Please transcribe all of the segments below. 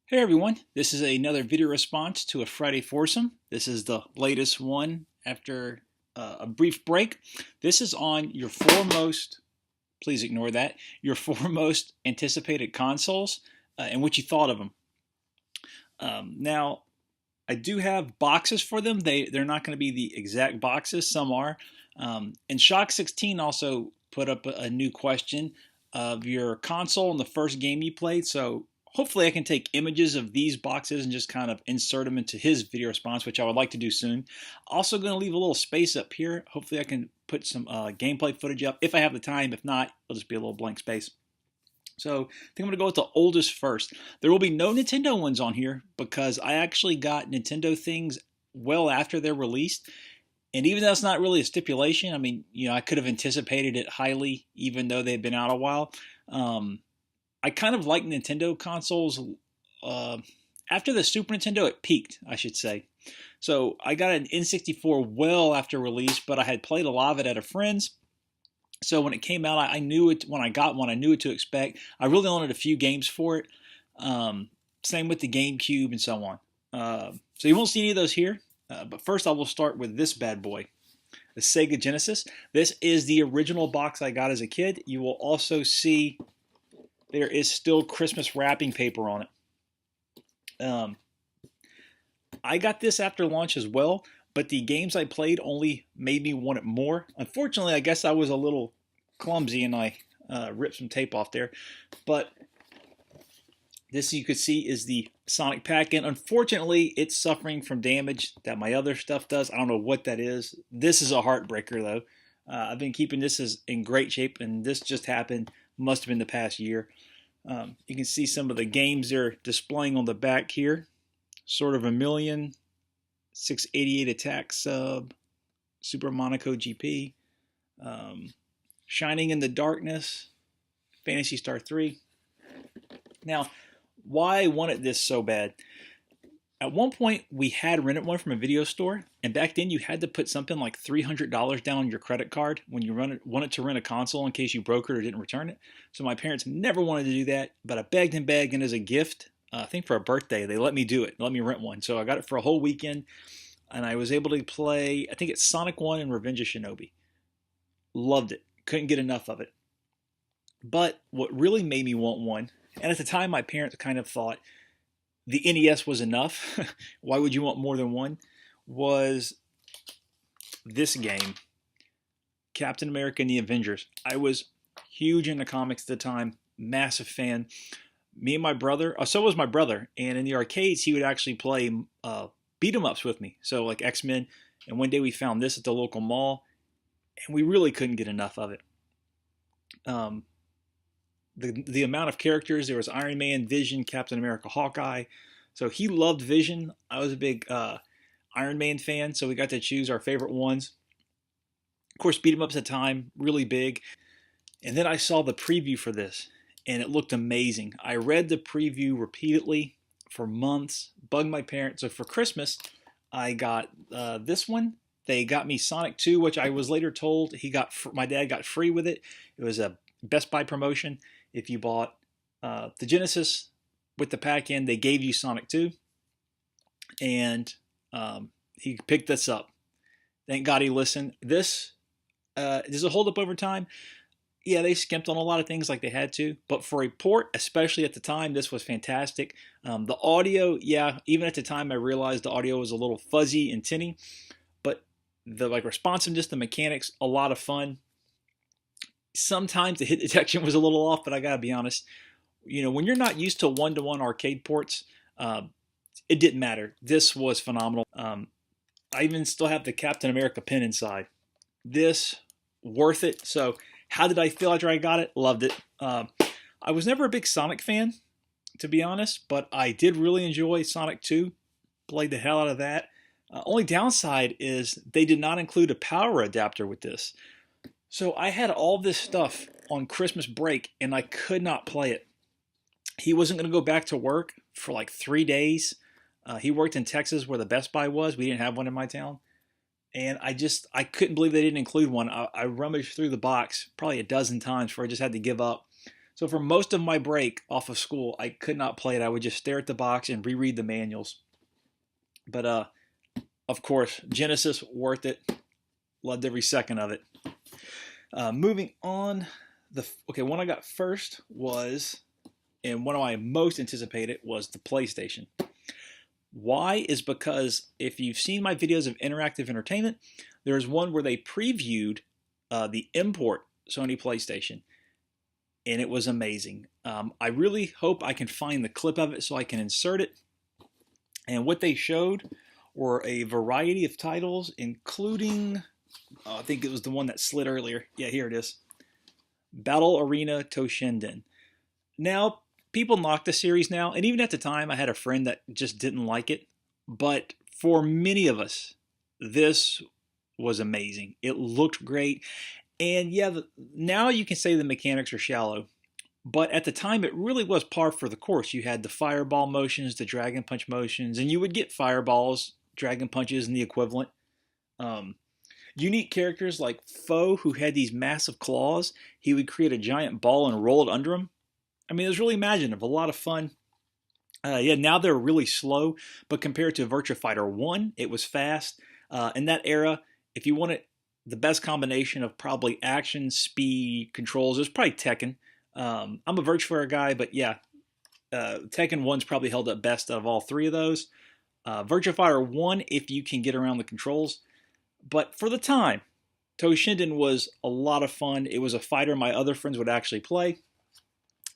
Hey everyone, this is another video response to a Friday Foursome. This is the latest one after a brief break. This is on your foremost, please ignore that, your foremost anticipated consoles and what you thought of them. Now, I do have boxes for them. They're not going to be the exact boxes, some are. And Shock 16 also put up a new question of your console and the first game you played. So hopefully I can take images of these boxes and just kind of insert them into his video response, which I would like to do soon. Also going to leave a little space up here. Hopefully I can put some gameplay footage up if I have the time. If not, it'll just be a little blank space. So I think I'm going to go with the oldest first. There will be no Nintendo ones on here because I actually got Nintendo things well after they're released. And even though that's not really a stipulation, I mean, I could have anticipated it highly even though they've been out a while. I kind of like Nintendo consoles. After the Super Nintendo, it peaked, I should say. So I got an N64 well after release, but I had played a lot of it at a friend's. So when it came out, I knew it. When I got one, I knew what to expect. I really wanted a few games for it. Same with the GameCube and so on. So you won't see any of those here. But first, I will start with this bad boy, the Sega Genesis. This is the original box I got as a kid. You will also see there is still Christmas wrapping paper on it. I got this after launch as well, but the games I played only made me want it more. Unfortunately, I guess I was a little clumsy and I ripped some tape off there. But this, you could see, is the Sonic pack-in. Unfortunately, it's suffering from damage that my other stuff does. I don't know what that is. This is a heartbreaker, though. I've been keeping this in great shape, and this just happened. Must have been the past year. You can see some of the games they're displaying on the back here. Sort of a Million, 688 Attack Sub, Super Monaco GP, Shining in the Darkness, Phantasy Star 3. Now, why I wanted this so bad? At one point, we had rented one from a video store, and back then you had to put something like $300 down on your credit card when you wanted to rent a console in case you broke it or didn't return it. So my parents never wanted to do that, but I begged and as a gift, I think for a birthday, they let me do it, let me rent one. So I got it for a whole weekend, and I was able to play, I think it's Sonic 1 and Revenge of Shinobi. Loved it. Couldn't get enough of it. But what really made me want one, and at the time my parents kind of thought the NES was enough, why would you want more than one, was this game, Captain America and the Avengers. I was huge into comics at the time, massive fan. Me and my brother, so was my brother, and in the arcades he would actually play beat 'em ups with me, so like X-Men. And one day we found this at the local mall, and we really couldn't get enough of it. The amount of characters, there was Iron Man, Vision, Captain America, Hawkeye. So he loved Vision. I was a big Iron Man fan, so we got to choose our favorite ones. Of course, beat 'em ups at the time, really big. And then I saw the preview for this, and it looked amazing. I read the preview repeatedly for months, bugged my parents. So for Christmas, I got this one. They got me Sonic 2, which I was later told my dad got free with it. It was a Best Buy promotion. If you bought the Genesis with the pack-in, they gave you Sonic 2. And he picked this up. Thank God he listened. Does it hold up over time? Yeah, they skimped on a lot of things like they had to. But for a port, especially at the time, this was fantastic. The audio, yeah, even at the time I realized the audio was a little fuzzy and tinny. But the responsiveness, the mechanics, a lot of fun. Sometimes the hit detection was a little off, but I gotta be honest, when you're not used to one-to-one arcade ports, it didn't matter. This was phenomenal. I even still have the Captain America pin inside. This, worth it. So how did I feel after I got it? Loved it. I was never a big Sonic fan, to be honest, but I did really enjoy Sonic 2. Played the hell out of that. Only downside is they did not include a power adapter with this. So I had all this stuff on Christmas break, and I could not play it. He wasn't going to go back to work for like 3 days. He worked in Texas where the Best Buy was. We didn't have one in my town. And I couldn't believe they didn't include one. I rummaged through the box probably a dozen times before I just had to give up. So for most of my break off of school, I could not play it. I would just stare at the box and reread the manuals. But of course, Genesis, worth it. Loved every second of it. Moving on, one I got first was, and one of my most anticipated was the PlayStation. Why is because if you've seen my videos of interactive entertainment, there's one where they previewed the import Sony PlayStation, and it was amazing. I really hope I can find the clip of it so I can insert it. And what they showed were a variety of titles, including, I think it was the one that slid earlier. Yeah, here it is. Battle Arena Toshinden. Now, people knock the series now, and even at the time, I had a friend that just didn't like it. But for many of us, this was amazing. It looked great. And yeah, now you can say the mechanics are shallow. But at the time, it really was par for the course. You had the fireball motions, the dragon punch motions, and you would get fireballs, dragon punches, and the equivalent. Unique characters like Foe, who had these massive claws. He would create a giant ball and roll it under him. I mean, it was really imaginative, a lot of fun. Now they're really slow, but compared to Virtua Fighter 1, it was fast. In that era, if you wanted the best combination of probably action, speed, controls, it was probably Tekken. I'm a Virtua Fighter guy, but yeah, Tekken 1's probably held up best out of all three of those. Virtua Fighter 1, if you can get around the controls. But for the time, Toshinden was a lot of fun. It was a fighter my other friends would actually play.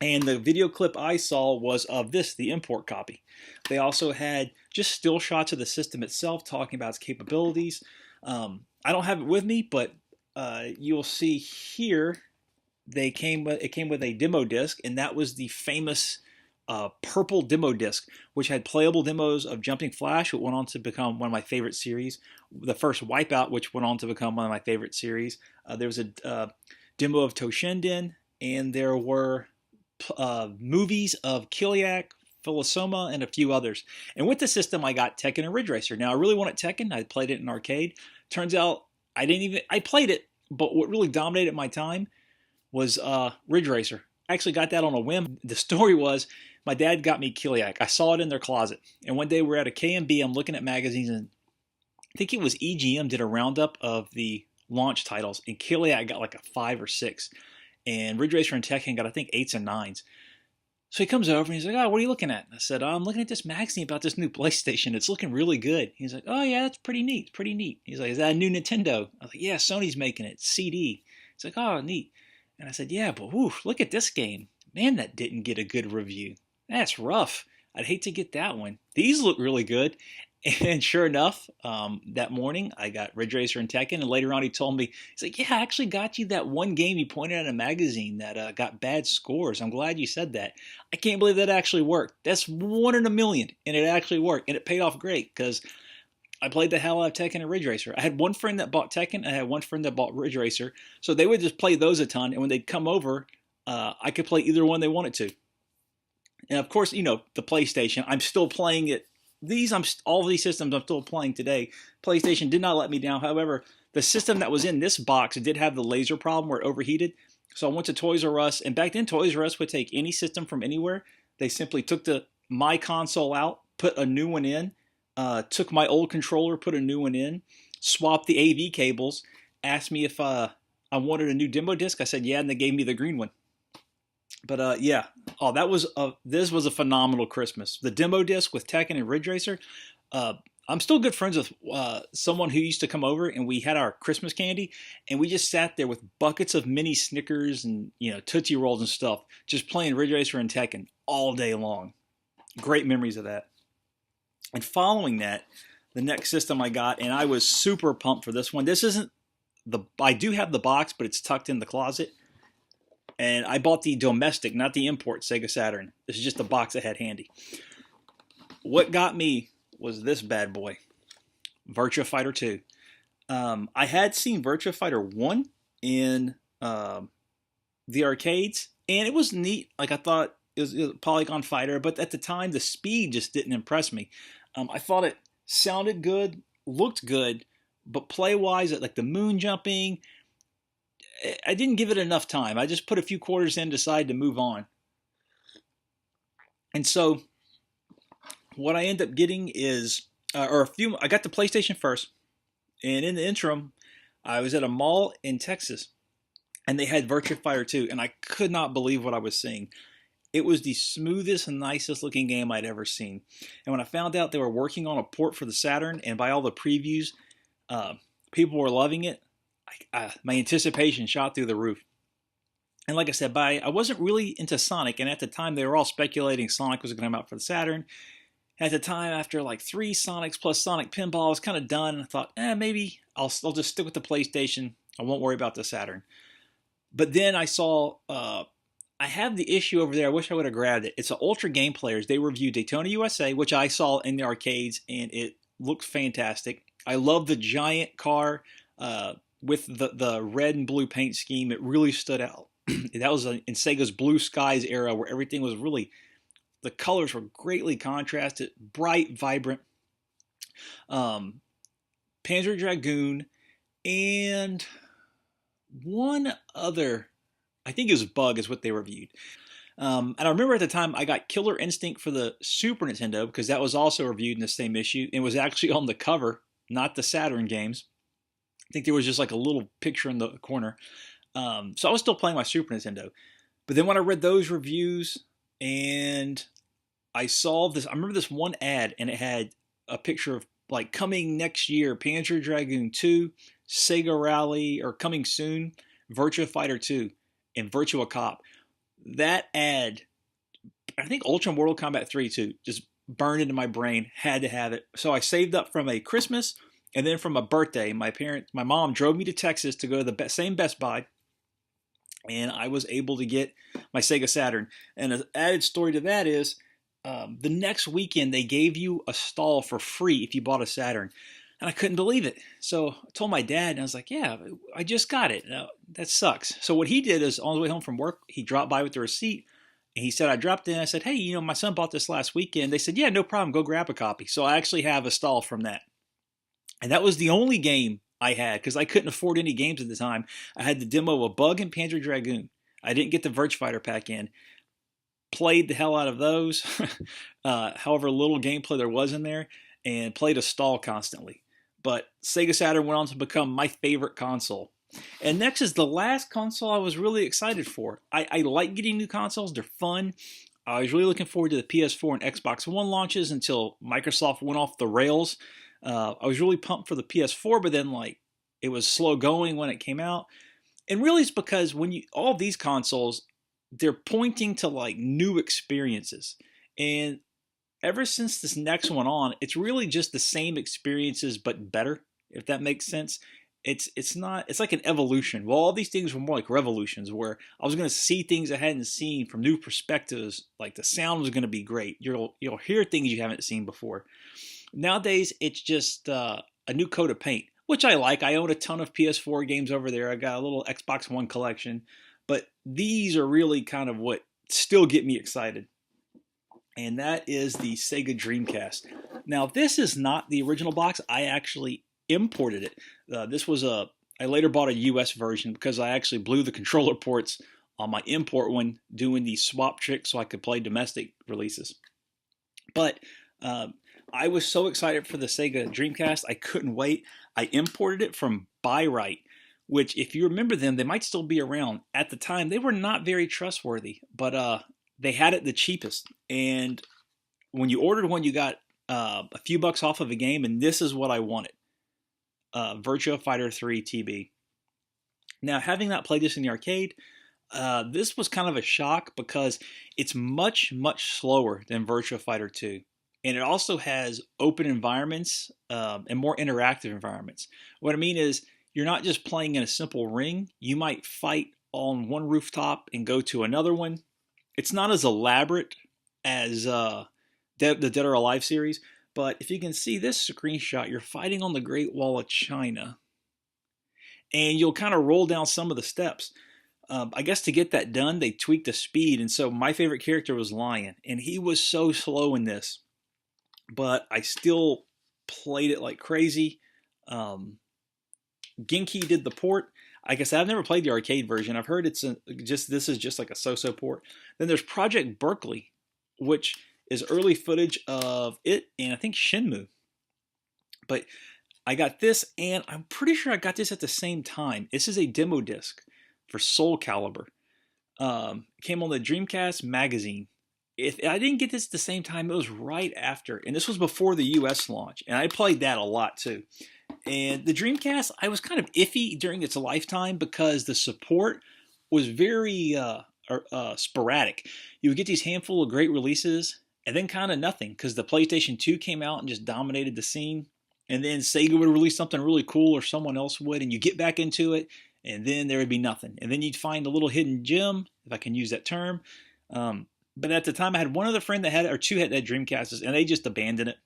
And the video clip I saw was of this, the import copy. They also had just still shots of the system itself, talking about its capabilities. I don't have it with me, but you'll see here it came with a demo disc, and that was the famous purple demo disc, which had playable demos of Jumping Flash, which went on to become one of my favorite series. The first Wipeout, which went on to become one of my favorite series. There was a demo of Toshinden, and there were movies of Kiliak, Foursome, and a few others. And with the system, I got Tekken and Ridge Racer. Now, I really wanted Tekken. I played it in arcade. Turns out I played it, but what really dominated my time was Ridge Racer. I actually got that on a whim. The story was, my dad got me Kiliak. I saw it in their closet. And one day we're at a K&B, I'm looking at magazines, and I think it was EGM did a roundup of the launch titles, and Kiliak got like a 5 or 6. And Ridge Racer and Tekken got, I think, 8s and 9s. So he comes over and he's like, "Oh, what are you looking at?" And I said, "I'm looking at this magazine about this new PlayStation. It's looking really good." He's like, "Oh, yeah, that's pretty neat. Pretty neat." He's like, "Is that a new Nintendo?" I was like, "Yeah, Sony's making it. CD." He's like, "Oh, neat." And I said, "Yeah, but look at this game. Man, that didn't get a good review. That's rough. I'd hate to get that one. These look really good." And sure enough, that morning I got Ridge Racer and Tekken, and later on he told me, he's like, "Yeah, I actually got you that one game you pointed at in a magazine that got bad scores. I'm glad you said that. I can't believe that actually worked. That's 1 in a million, and it actually worked, and it paid off great because I played the hell out of Tekken and Ridge Racer. I had one friend that bought Tekken, I had one friend that bought Ridge Racer, so they would just play those a ton, and when they'd come over, I could play either one they wanted to. And of course, the PlayStation, I'm still playing it. All these systems I'm still playing today. PlayStation did not let me down. However, the system that was in this box, it did have the laser problem where it overheated. So I went to Toys R Us, and back then Toys R Us would take any system from anywhere. They simply took my console out, put a new one in, took my old controller, put a new one in, swapped the AV cables, asked me if I wanted a new demo disc. I said yeah, and they gave me the green one. But yeah, this was a phenomenal Christmas. The demo disc with Tekken and Ridge Racer. I'm still good friends with someone who used to come over, and we had our Christmas candy, and we just sat there with buckets of mini Snickers and Tootsie Rolls and stuff, just playing Ridge Racer and Tekken all day long. Great memories of that. And following that, the next system I got, and I was super pumped for this one. This isn't I do have the box, but it's tucked in the closet. And I bought the domestic, not the import Sega Saturn. This is just the box I had handy. What got me was this bad boy, Virtua Fighter 2. I had seen Virtua Fighter 1 in the arcades, and it was neat. Like, I thought it was a polygon fighter, but at the time, the speed just didn't impress me. I thought it sounded good, looked good, but play-wise, like the moon jumping, I didn't give it enough time. I just put a few quarters in, decided to move on. And so what I end up getting is, I got the PlayStation first, and in the interim, I was at a mall in Texas, and they had Virtua Fighter 2, and I could not believe what I was seeing. It was the smoothest and nicest looking game I'd ever seen. And when I found out they were working on a port for the Saturn, and by all the previews, people were loving it, my anticipation shot through the roof. And like I said, I wasn't really into Sonic, and at the time they were all speculating Sonic was going to come out for the Saturn. At the time, after like 3 Sonics plus Sonic Pinball, I was kind of done. I thought, maybe I'll just stick with the PlayStation. I won't worry about the Saturn. But then I saw, I have the issue over there. I wish I would have grabbed it. It's an Ultra Game Players. They reviewed Daytona USA, which I saw in the arcades, and it looked fantastic. I love the giant car with the red and blue paint scheme. It really stood out. That was in Sega's Blue Skies era, where everything was really, the colors were greatly contrasted, bright, vibrant. Panzer Dragoon, and one other, I think it was Bug is what they reviewed. And I remember at the time I got Killer Instinct for the Super Nintendo, because that was also reviewed in the same issue. It was actually on the cover, not the Saturn games. I think there was just like a little picture in the corner. So I was still playing my Super Nintendo. But then when I read those reviews, and I saw this, I remember this one ad, and it had a picture of like coming next year, Panzer Dragoon 2, Sega Rally, or coming soon, Virtua Fighter 2, and Virtua Cop. That ad, I think Ultra Mortal Kombat 3 too, just burned into my brain, had to have it. So I saved up from a Christmas, and then from a birthday. My mom drove me to Texas to go to the same Best Buy, and I was able to get my Sega Saturn. And an added story to that is, the next weekend they gave you a stall for free if you bought a Saturn. And I couldn't believe it. So I told my dad, and I was like, yeah, I just got it. Now, that sucks. So what he did is, on the way home from work, he dropped by with the receipt, and he said, I dropped in. I said, hey, my son bought this last weekend. They said, yeah, no problem. Go grab a copy. So I actually have a stall from that. And that was the only game I had, because I couldn't afford any games at the time. I had the demo of Bug and Panzer Dragoon. I didn't get the Virtua Fighter pack in. Played the hell out of those, however little gameplay there was in there, and played a stall constantly. But Sega Saturn went on to become my favorite console. And next is the last console I was really excited for. I like getting new consoles. They're fun. I was really looking forward to the PS4 and Xbox One launches until Microsoft went off the rails. I was really pumped for the PS4, but then it was slow going when it came out. And really it's because all these consoles, they're pointing to new experiences. And ever since this next one on, it's really just the same experiences but better, if that makes sense. It's like an evolution. Well, all these things were more like revolutions, where I was going to see things I hadn't seen from new perspectives. Like the sound was going to be great. You'll hear things you haven't seen before. Nowadays, it's just a new coat of paint, which I like. I own a ton of PS4 games over there. I got a little Xbox One collection. But these are really kind of what still get me excited. And that is the Sega Dreamcast. Now, this is not the original box. I actually imported it. I later bought a US version because I actually blew the controller ports on my import one doing the swap trick so I could play domestic releases. But I was so excited for the Sega Dreamcast, I couldn't wait. I imported it from Buy-Right, which, if you remember them, they might still be around. At the time, they were not very trustworthy, but they had it the cheapest. And when you ordered one, you got a few bucks off of a game, and this is what I wanted. Virtua Fighter 3 TB. Now, having not played this in the arcade, this was kind of a shock because it's much, much slower than Virtua Fighter 2. And it also has open environments and more interactive environments. What I mean is, you're not just playing in a simple ring. You might fight on one rooftop and go to another one. It's not as elaborate as the Dead or Alive series, but if you can see this screenshot, you're fighting on the Great Wall of China. And you'll kind of roll down some of the steps. I guess to get that done, they tweaked the speed, and so my favorite character was Lion, and he was so slow in this. But I still played it like crazy. Genki did the port. like I said, I've never played the arcade version. I've heard this is just like a so-so port. Then there's Project Berkeley, which is early footage of it and I think Shenmue. But I got this, and I'm pretty sure I got this at the same time. This is a demo disc for Soul Calibur. It came on the Dreamcast magazine. If I didn't get this at the same time, it was right after, and this was before the US launch, and I played that a lot too. And the Dreamcast, I was kind of iffy during its lifetime because the support was very sporadic. You would get these handful of great releases, and then kind of nothing, because the PlayStation 2 came out and just dominated the scene. And then Sega would release something really cool, or someone else would, and you get back into it, and then there would be nothing. And then you'd find a little hidden gem, if I can use that term. But at the time, I had one other friend that had, or two had that Dreamcast, and they just abandoned it.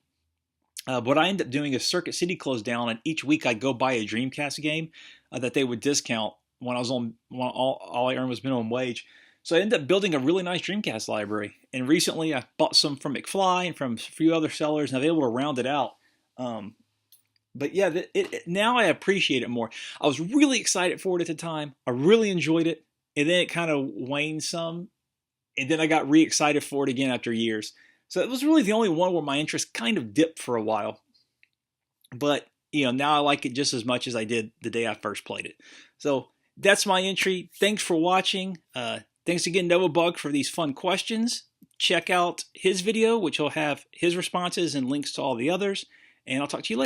What I ended up doing is Circuit City closed down, and each week I'd go buy a Dreamcast game that they would discount when I was on, when all I earned was minimum wage. So I ended up building a really nice Dreamcast library. And recently I bought some from McFly and from a few other sellers, and I was able to round it out. But yeah, now I appreciate it more. I was really excited for it at the time. I really enjoyed it. And then it kind of waned some. And then I got re-excited for it again after years. So it was really the only one where my interest kind of dipped for a while. But, you know, now I like it just as much as I did the day I first played it. So that's my entry. Thanks for watching. Thanks again, Novabug, for these fun questions. Check out his video, which will have his responses and links to all the others. And I'll talk to you later.